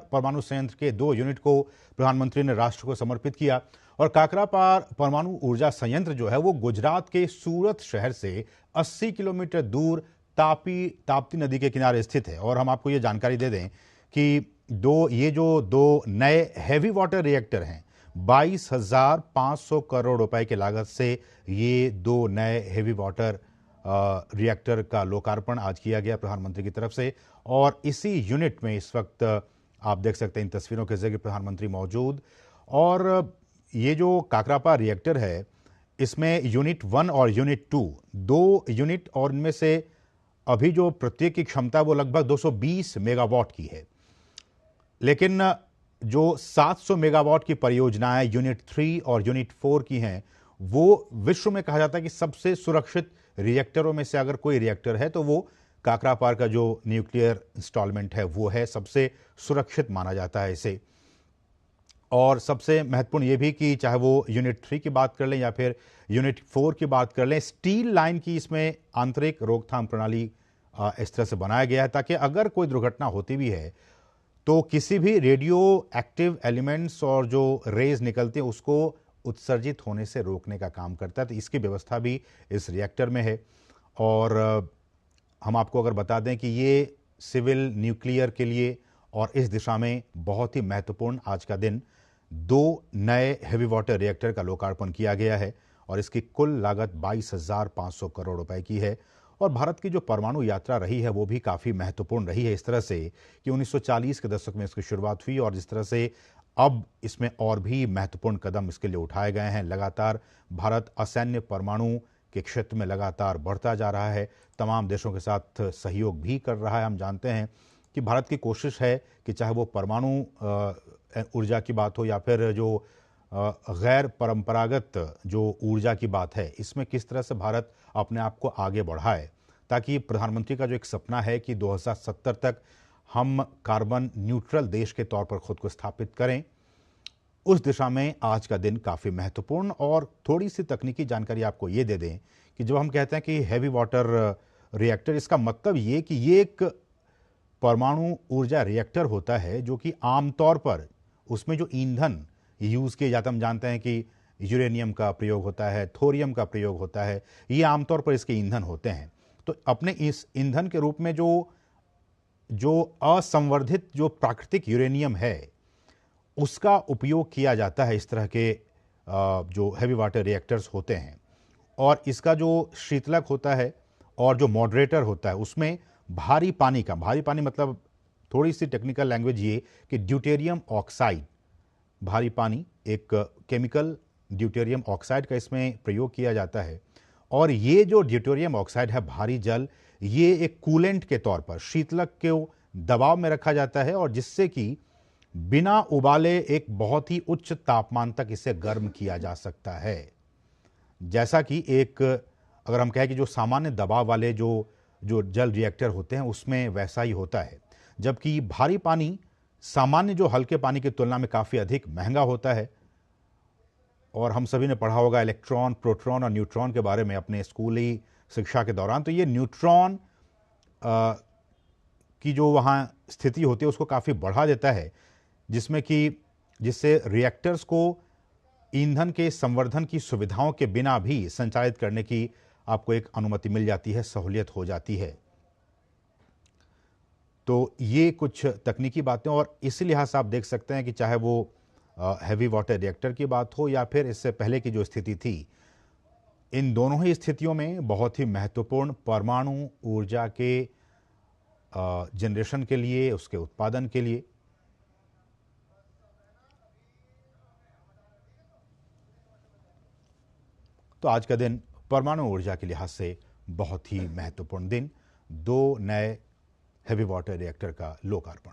परमाणु संयंत्र के 2 यूनिट को प्रधानमंत्री ने राष्ट्र को समर्पित किया। और काकरापार परमाणु ऊर्जा संयंत्र जो है वो गुजरात के सूरत शहर से 80 किलोमीटर दूर ताप्ती नदी के किनारे स्थित है। और हम आपको ये जानकारी दे दें कि ये जो 2 नए हैवी वाटर रिएक्टर हैं, 22,500 करोड़ रुपए की लागत से ये 2 नए हैवी वाटर रिएक्टर का लोकार्पण आज किया गया प्रधानमंत्री की तरफ से। और इसी यूनिट में इस वक्त आप देख सकते हैं इन तस्वीरों के जरिए प्रधानमंत्री मौजूद। और ये जो काकरापार रिएक्टर है इसमें यूनिट 1 और यूनिट 2 2 यूनिट, और इनमें से अभी जो प्रत्येक की क्षमता वो लगभग 220 मेगावाट की है। लेकिन जो 700 मेगावाट की परियोजनाएं यूनिट 3 और यूनिट 4 की हैं, वो विश्व में कहा जाता है कि सबसे सुरक्षित रिएक्टरों में से अगर कोई रिएक्टर है तो वो काकरापार का जो न्यूक्लियर इंस्टॉलमेंट है वो है, सबसे सुरक्षित माना जाता है इसे। और सबसे महत्वपूर्ण ये भी कि चाहे वो यूनिट 3 की बात कर लें या फिर यूनिट 4 की बात कर लें, स्टील लाइन की इसमें आंतरिक रोकथाम प्रणाली इस तरह से बनाया गया है ताकि अगर कोई दुर्घटना होती भी है तो किसी भी रेडियो एक्टिव एलिमेंट्स और जो रेज निकलते हैं उसको उत्सर्जित होने से रोकने का काम करता है। तो इसकी व्यवस्था भी इस रिएक्टर में है। और हम आपको अगर बता दें कि ये सिविल न्यूक्लियर के लिए और इस दिशा में बहुत ही महत्वपूर्ण आज का दिन 2 नए हैवी वाटर रिएक्टर का लोकार्पण किया गया है और इसकी कुल लागत 22,500 करोड़ रुपए की है। और भारत की जो परमाणु यात्रा रही है वो भी काफ़ी महत्वपूर्ण रही है, इस तरह से कि 1940 के दशक में इसकी शुरुआत हुई और जिस तरह से अब इसमें और भी महत्वपूर्ण कदम इसके लिए उठाए गए हैं। लगातार भारत असैन्य परमाणु के क्षेत्र में लगातार बढ़ता जा रहा है, तमाम देशों के साथ सहयोग भी कर रहा है। हम जानते हैं कि भारत की कोशिश है कि चाहे वो परमाणु ऊर्जा की बात हो या फिर जो गैर परंपरागत जो ऊर्जा की बात है, इसमें किस तरह से भारत अपने आप को आगे बढ़ाए ताकि प्रधानमंत्री का जो एक सपना है कि 2070 तक हम कार्बन न्यूट्रल देश के तौर पर खुद को स्थापित करें, उस दिशा में आज का दिन काफ़ी महत्वपूर्ण। और थोड़ी सी तकनीकी जानकारी आपको ये दे दें कि जब हम कहते हैं कि हैवी वाटर रिएक्टर, इसका मतलब ये कि ये एक परमाणु ऊर्जा रिएक्टर होता है जो कि आमतौर पर उसमें जो ईंधन यूज़ किए जाते हैं, हम जानते हैं कि यूरेनियम का प्रयोग होता है, थोरियम का प्रयोग होता है, ये आमतौर पर इसके ईंधन होते हैं। तो अपने इस ईंधन के रूप में जो असंवर्धित जो प्राकृतिक यूरेनियम है उसका उपयोग किया जाता है इस तरह के जो हैवी वाटर रिएक्टर्स होते हैं। और इसका जो शीतलक होता है और जो मॉडरेटर होता है उसमें भारी पानी मतलब थोड़ी सी टेक्निकल लैंग्वेज ये कि ड्यूटेरियम ऑक्साइड, भारी पानी एक केमिकल ड्यूटेरियम ऑक्साइड का इसमें प्रयोग किया जाता है। और ये जो ड्यूटेरियम ऑक्साइड है, भारी जल, ये एक कूलेंट के तौर पर शीतलक के दबाव में रखा जाता है और जिससे कि बिना उबाले एक बहुत ही उच्च तापमान तक इसे गर्म किया जा सकता है। जैसा कि एक अगर हम कहें कि जो सामान्य दबाव वाले जो जल रिएक्टर होते हैं उसमें वैसा ही होता है, जबकि भारी पानी सामान्य जो हल्के पानी की तुलना में काफ़ी अधिक महंगा होता है। और हम सभी ने पढ़ा होगा इलेक्ट्रॉन, प्रोटॉन और न्यूट्रॉन के बारे में अपने स्कूली शिक्षा के दौरान। तो ये न्यूट्रॉन की जो वहाँ स्थिति होती है उसको काफ़ी बढ़ा देता है, जिससे रिएक्टर्स को ईंधन के संवर्धन की सुविधाओं के बिना भी संचालित करने की आपको एक अनुमति मिल जाती है, सहूलियत हो जाती है। तो ये कुछ तकनीकी बातें, और इसी लिहाज से आप देख सकते हैं कि चाहे वो हैवी वाटर रिएक्टर की बात हो या फिर इससे पहले की जो स्थिति थी, इन दोनों ही स्थितियों में बहुत ही महत्वपूर्ण परमाणु ऊर्जा के जनरेशन के लिए, उसके उत्पादन के लिए तो आज का दिन परमाणु ऊर्जा के लिहाज से बहुत ही महत्वपूर्ण दिन, 2 नए हैवी वाटर रिएक्टर का लोकार्पण।